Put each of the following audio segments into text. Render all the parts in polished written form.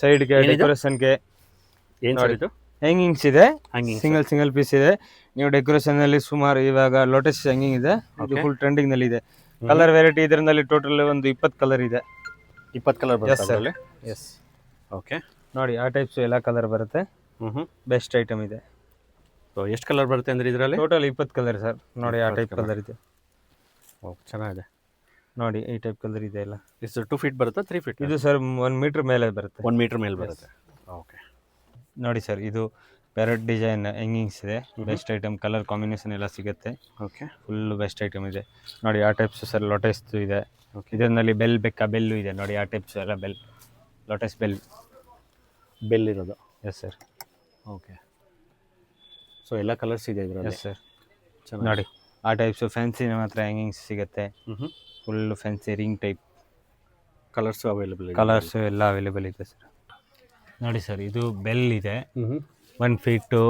ಸೈಡ್ಗೆ ಡೆಕೋರೇಷನ್ಗೆ ಏನು ಸರ್ ಇದು? ಹ್ಯಾಂಗಿಂಗ್ಸ್ ಇದೆ, Hangings. ಸಿಂಗಲ್ ಪೀಸ್ ಇದೆ. ನೀವು ಡೆಕೋರೇಷನ್ ಅಲ್ಲಿ ಸುಮಾರು ಇವಾಗ ಲೋಟಸ್ ಹ್ಯಾಂಗಿಂಗ್ ಇದೆ, ಇದು ಫುಲ್ ಟ್ರೆಂಡಿಂಗ್ ನಲ್ಲಿ ಇದೆ. ಕಲರ್ ವೆರೈಟಿ ಇದರಲ್ಲಿ ಟೋಟಲ್ ಒಂದು 20 ಕಲರ್ ಇದೆ. 20 ಕಲರ್ ಬರುತ್ತೆ ಅದರಲ್ಲಿ? ಎಸ್. ಓಕೆ, ನೋಡಿ ಆ ಟೈಪ್ಸ್ ಎಲ್ಲ ಕಲರ್ ಬರುತ್ತೆ. ಬೆಸ್ಟ್ ಐಟಮ್ ಇದೆ. ಸೊ ಎಷ್ಟು ಕಲರ್ ಬರುತ್ತೆ ಅಂದರೆ ಇದರಲ್ಲಿ? Total 20 colour sir. ನೋಡಿ ಆ ಟೈಪ್ ಕಲರ್ ಇದೆ. ಓ ಚೆನ್ನಾಗಿದೆ. ನೋಡಿ ಈ ಟೈಪ್ ಕಲರ್ ಇದೆ ಎಲ್ಲ. ಇದು 2 ಫೀಟ್ ಬರುತ್ತಾ 3 ಫೀಟ್? ಇದು ಸರ್ 1 ಮೀಟರ್ ಮೇಲೆ ಬರುತ್ತೆ. 1 ಮೀಟರ್ ಮೇಲೆ ಬರುತ್ತೆ. ಓಕೆ, ನೋಡಿ ಸರ್ ಇದು ಪ್ಯಾರೆಟ್ ಡಿಸೈನ್ ಹ್ಯಾಂಗಿಂಗ್ಸ್ ಇದೆ. ಬೆಸ್ಟ್ ಐಟಮ್, ಕಲರ್ ಕಾಂಬಿನೇಷನ್ ಎಲ್ಲ ಸಿಗುತ್ತೆ. ಓಕೆ, ಫುಲ್ ಬೆಸ್ಟ್ ಐಟಮ್ ಇದೆ. ನೋಡಿ ಆ ಟೈಪ್ಸ್ ಸರ್ ಲೋಟಸ್ ಇದೆ. ಇದರಲ್ಲಿ ಬೆಲ್ ಬೇಕಾ, ಬೆಲ್ಲು ಇದೆ ನೋಡಿ ಆ ಟೈಪ್ಸ್ ಎಲ್ಲ. ಬೆಲ್, ಲೋಟಸ್ ಬೆಲ್ ಇರೋದು. S sir. ಓಕೆ, ಸೊ ಎಲ್ಲ ಕಲರ್ಸ್ ಇದೆ ಇದರಲ್ಲಿ? Yes sir. ನೋಡಿ ಆ ಟೈಪ್ಸ್ ಫ್ಯಾನ್ಸಿ ಮಾತ್ರ ಹ್ಯಾಂಗಿಂಗ್ಸ್ ಸಿಗುತ್ತೆ. Full fancy ring type colours available ಇದೆ? ಕಲರ್ಸು ಎಲ್ಲ ಅವೈಲೇಬಲ್ ಇದೆ ಸರ್. ನೋಡಿ ಸರ್ ಇದು ಬೆಲ್ ಇದೆ. 1 ಫೀಟು,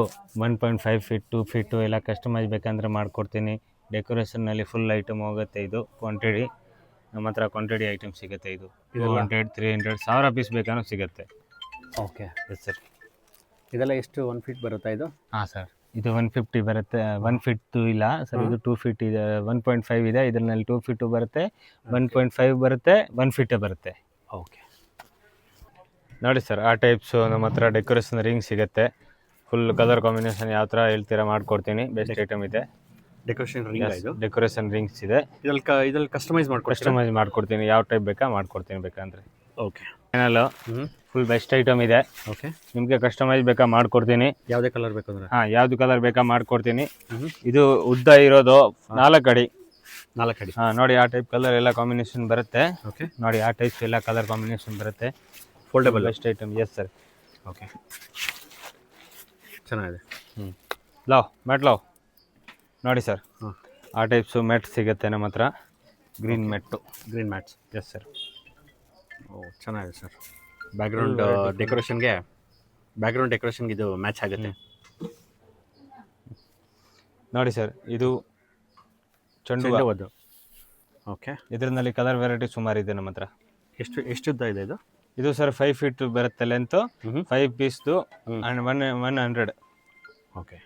1.5 ಫೀಟ್, 2 ಫೀಟು ಎಲ್ಲ ಕಸ್ಟಮೈಸ್ ಬೇಕಂದ್ರೆ ಮಾಡಿಕೊಡ್ತೀನಿ. ಡೆಕೋರೇಷನ್ನಲ್ಲಿ ಫುಲ್ ಐಟಮ್ ಹೋಗುತ್ತೆ. ಇದು ಕ್ವಾಂಟಿಟಿ ನಮ್ಮ ಹತ್ರ ಕ್ವಾಂಟಿಟಿ ಐಟಮ್ ಸಿಗುತ್ತೆ. ಇದು 200, 300, 1000 ಪೀಸ್ ಬೇಕಾದ್ರೂ ಸಿಗುತ್ತೆ. Okay, yes sir. ಇದೆಲ್ಲ ಎಷ್ಟು 1 ಫೀಟ್ ಬರುತ್ತಾ ಇದು? ಹಾಂ ಸರ್, ಇದು 150 ಬರುತ್ತೆ. 1 ಫೀಟ್ ಇಲ್ಲ ಸರ್, ಇದು 2 ಫೀಟ್ ಇದೆ. 1.5 ಇದೆ, ಇದರಲ್ಲಿ 2 ಫೀಟು ಬರುತ್ತೆ, 1.5 ಬರುತ್ತೆ, 1 ಫೀಟೇ ಬರುತ್ತೆ. ಓಕೆ, ನೋಡಿ ಸರ್ ಆ ಟೈಪ್ಸು ನಮ್ಮ ಹತ್ರ ಡೆಕೋರೇಷನ್ ರಿಂಗ್ ಸಿಗುತ್ತೆ. ಫುಲ್ ಕಲರ್ ಕಾಂಬಿನೇಷನ್ ಯಾವ ಥರ ಹೇಳ್ತೀರಾ ಮಾಡಿಕೊಡ್ತೀನಿ. ಬೆಸ್ಟ್ ಐಟಮ್ ಇದೆ. ಡೆಕೋರೇಷನ್ ರಿಂಗ್ ಇದು? ಡೆಕೋರೇಷನ್ ರಿಂಗ್ಸ್ ಇದೆ. ಇದರಲ್ಲಿ ಕಸ್ಟಮೈಸ್ ಮಾಡ್ಕೊಡ್ತೀನಿ. ಯಾವ ಟೈಪ್ ಬೇಕಾ ಮಾಡ್ಕೊಡ್ತೀನಿ ಬೇಕಂದ್ರೆ. Okay, final full best item ಇದೆ. ಓಕೆ, ನಿಮಗೆ ಕಸ್ಟಮೈಸ್ ಬೇಕಾ ಮಾಡ್ಕೊಡ್ತೀನಿ. ಯಾವುದೇ ಕಲರ್ ಬೇಕಂದ್ರೆ? ಹಾಂ, ಯಾವುದು ಕಲರ್ ಬೇಕಾ ಮಾಡ್ಕೊಡ್ತೀನಿ. ಇದು ಉದ್ದ ಇರೋದು 4 ಅಡಿ. 4 ಅಡಿ? ಹಾಂ, ನೋಡಿ ಆ ಟೈಪ್ ಕಲರ್ ಎಲ್ಲ ಕಾಂಬಿನೇಷನ್ ಬರುತ್ತೆ. ಓಕೆ, ನೋಡಿ ಆ ಟೈಪ್ಸ್ ಎಲ್ಲ ಕಲರ್ ಕಾಂಬಿನೇಷನ್ ಬರುತ್ತೆ. Foldable best item. Yes sir. Okay, ಚೆನ್ನಾಗಿದೆ. ಮ್ಯಾಟ್ ನೋಡಿ ಸರ್ ಆ ಟೈಪ್ಸು ಮ್ಯಾಟ್ ಸಿಗುತ್ತೆ ನಮ್ಮ ಹತ್ರ. Green mats. Yes sir. ಓ ಚೆನ್ನಾಗಿದೆ ಸರ್. ಬ್ಯಾಕ್ಗ್ರೌಂಡ್ ಡೆಕೋರೇಷನ್ಗೆ ಇದು ಮ್ಯಾಚ್ ಆಗುತ್ತೆ. ನೋಡಿ ಸರ್ ಇದು ಚೆಂಡು ಹೂವು. ಓಕೆ, ಇದರಲ್ಲಿ ಕಲರ್ ವೆರೈಟಿ ಸುಮಾರು ಇದೆ ನಮ್ಮ ಹತ್ರ. ಎಷ್ಟು ಉದ್ದ ಇದೆ ಇದು? ಇದು ಸರ್ 5 ಫೀಟ್ ಬರುತ್ತೆ ಲೆಂತು. 5 ಪೀಸ್ದು 100. ಓಕೆ,